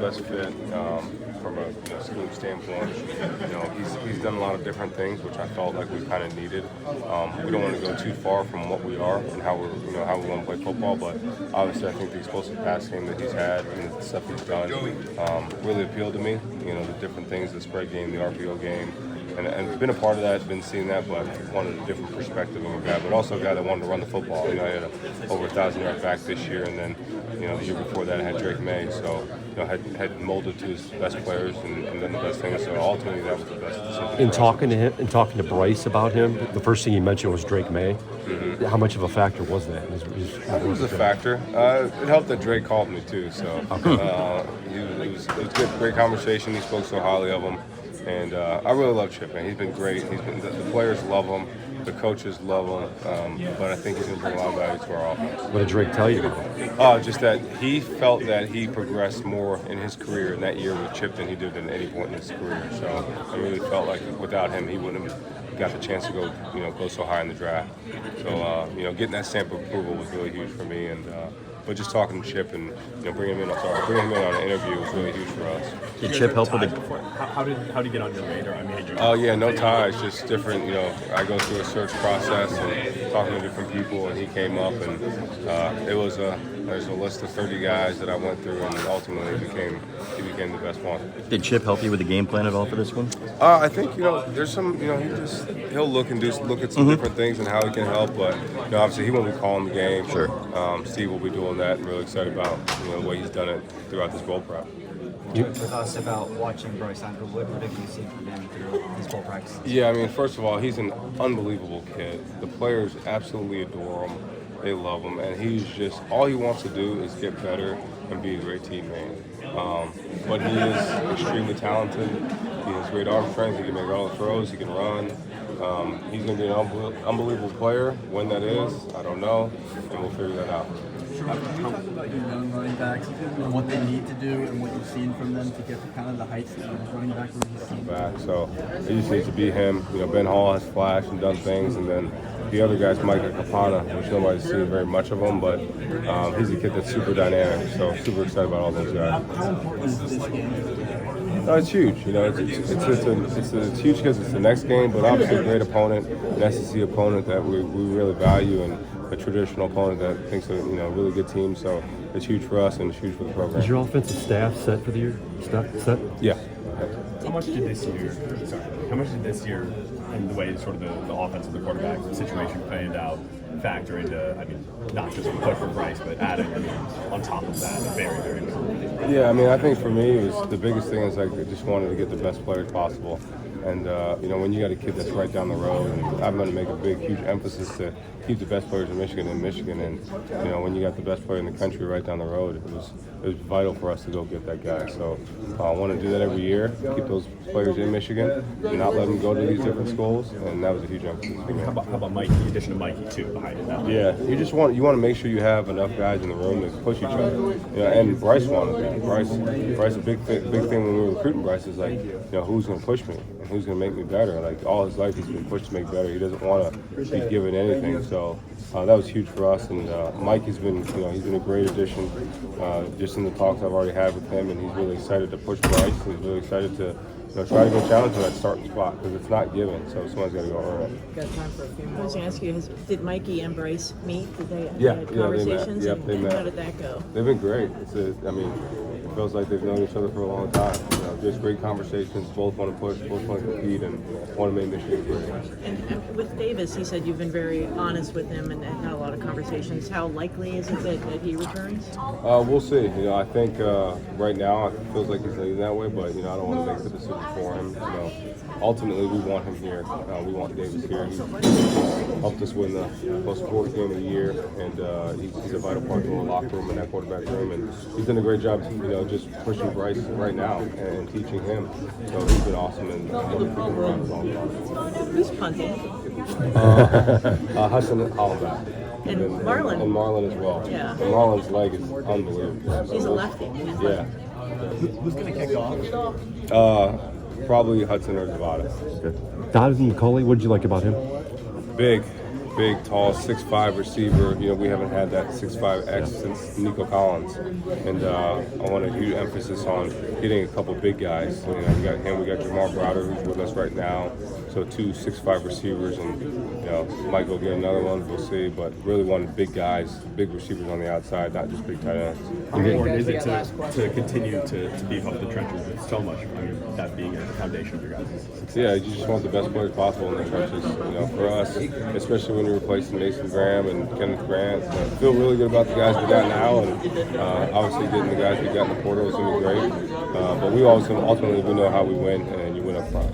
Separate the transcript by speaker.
Speaker 1: best fit from a scheme standpoint. He's done a lot of different things, which I felt like we kind of needed. We don't want to go too far from what we are and how how we want to play football, but obviously I think the explosive pass game that he's had and the stuff he's done really appealed to me. The different things, the spread game, the RPO game. And been a part of that, been seeing that, but wanted a different perspective of a guy, but also a guy that wanted to run the football. I had over 1,000-yard back this year, and then the year before that I had Drake Maye, so had molded to his best players and done the best things. So ultimately, that was the best decision.
Speaker 2: In talking to him and talking to Bryce about him, the first thing he mentioned was Drake Maye. Mm-hmm. How much of a factor was that?
Speaker 1: It was a factor. It helped that Drake called me too, so it was good, great conversation. He spoke so highly of him. And I really love Chip, man. He's been great. The players love him. The coaches love him. But I think he's going to bring a lot of value to our offense.
Speaker 2: What did Drake tell you?
Speaker 1: Just that he felt that he progressed more in his career in that year with Chip than he did at any point in his career. So I really felt like without him, he wouldn't have got the chance to go so high in the draft. So getting that stamp of approval was really huge for me. But just talking to Chip and bringing him in on an interview was really huge for us.
Speaker 2: Did Chip help with it?
Speaker 3: How did he get on your radar?
Speaker 1: No ties, just different. I go through a search process and talking to different people, and he came up, and there's a list of 30 guys that I went through, and ultimately he became the best one.
Speaker 4: Did Chip help you with the game plan at all for this one?
Speaker 1: I think there's some he'll look at some different things and how he can help, but obviously he won't be calling the game.
Speaker 4: Sure.
Speaker 1: Steve will be doing that, and really excited about the way he's done it throughout this bowl prep.
Speaker 5: Talk with us about watching Bryce Underwood. What have you seen from him through his bowl practices?
Speaker 1: Yeah, first of all, he's an unbelievable kid. The players absolutely adore him. They love him, and he's just all he wants to do is get better and be a great teammate. But he is extremely talented. He has great arm strength. He can make all the throws. He can run. He's going to be an unbelievable player. When that is, I don't know, and we'll figure that out.
Speaker 6: Can you talk about your young running backs and what they need to do and what you've seen from them to get to kind of the heights that you're running back where he's seen?
Speaker 1: So it just needs to be him. Ben Hall has flashed and done things, and then the other guy's Micah Capana, which nobody's seen very much of him, but he's a kid that's super dynamic. So super excited about all those guys.
Speaker 6: How important is this game?
Speaker 1: It's huge. It's huge because it's the next game, but obviously a great opponent, an SEC opponent that we really value, and a traditional opponent that thinks a really good team. So it's huge for us and it's huge for the program.
Speaker 2: Is your offensive staff set for the year? Set?
Speaker 1: Yeah.
Speaker 3: How much did this year and the way sort of the offense of the quarterback situation panned out factor into, not just push for Bryce, but adding on top of that, very, very important?
Speaker 1: Yeah, I think for me, it was the biggest thing is I just wanted to get the best players possible. And, when you got a kid that's right down the road, and I'm going to make a huge emphasis to keep the best players in Michigan. And, when you got the best player in the country right down the road, it was vital for us to go get that guy. So I want to do that every year, keep those players in Michigan, and not let them go to these different schools. And that was a huge emphasis for me.
Speaker 3: How about Mike, in addition to Mikey, too, behind it now?
Speaker 1: Yeah, you want to make sure you have enough guys in the room to push each other. And Bryce wanted that. Bryce, a big thing when we were recruiting Bryce is like, who's going to push me and who's going to make me better. Like all his life, he's been pushed to make better. He doesn't want to be given anything. So that was huge for us. And Mike has been, he's been a great addition. Just in the talks I've already had with him, and he's really excited to push Bryce. He's really excited to try to go challenge for that starting spot because it's not given. So someone's got to go earn it.
Speaker 7: Got time for a few more. I was going to ask you, did Mikey and Bryce meet? Did they
Speaker 1: have
Speaker 7: conversations?
Speaker 1: They met. Yep, they met.
Speaker 7: How did that go?
Speaker 1: They've been great. It feels like they've known each other for a long time. Just great conversations. Both want to push, both want to compete, and want to make Michigan great.
Speaker 7: And with Davis, he said you've been very honest with him and had a lot of conversations. How likely is it that he returns?
Speaker 1: We'll see. I think right now it feels like he's leaning that way, but I don't want to make the decision for him. Ultimately, we want him here. We want Davis here. He's helped us win the most important game of the year, and he's a vital part of the locker room and that quarterback room. And he's done a great job, just pushing Bryce right now and teaching him. So he's been awesome, and
Speaker 7: Who's punting?
Speaker 1: Hudson Hollenbach.
Speaker 7: And Marlon.
Speaker 1: And Marlon as well.
Speaker 7: Yeah.
Speaker 1: And Marlon's leg is unbelievable.
Speaker 7: He's a lefty.
Speaker 1: Yeah.
Speaker 6: Who's going to kick off?
Speaker 1: Probably Hudson or Zavada.
Speaker 2: Okay. Donovan McCulley, what did you like about him?
Speaker 1: Big. big, tall, 6'5" receiver. You know, we haven't had that 6'5" since Nico Collins. And I want a huge emphasis on getting a couple big guys. You know, we got him, we got Jamal Browder, who's with us right now. So 2 6'5" receivers, and you know, might go get another one. We'll see. But really want big guys, big receivers on the outside, not just big tight ends.
Speaker 3: How important is it to continue to beef up the trenches with so much? I mean, that being the foundation of your guys' success.
Speaker 1: Yeah, you just want the best players possible in the trenches. You know, for us, especially when you're replacing Mason Graham and Kenneth Grant, I feel really good about the guys we got now, and obviously getting the guys we got in the portal is going to be great. But we also ultimately we know how we win, and you win up front.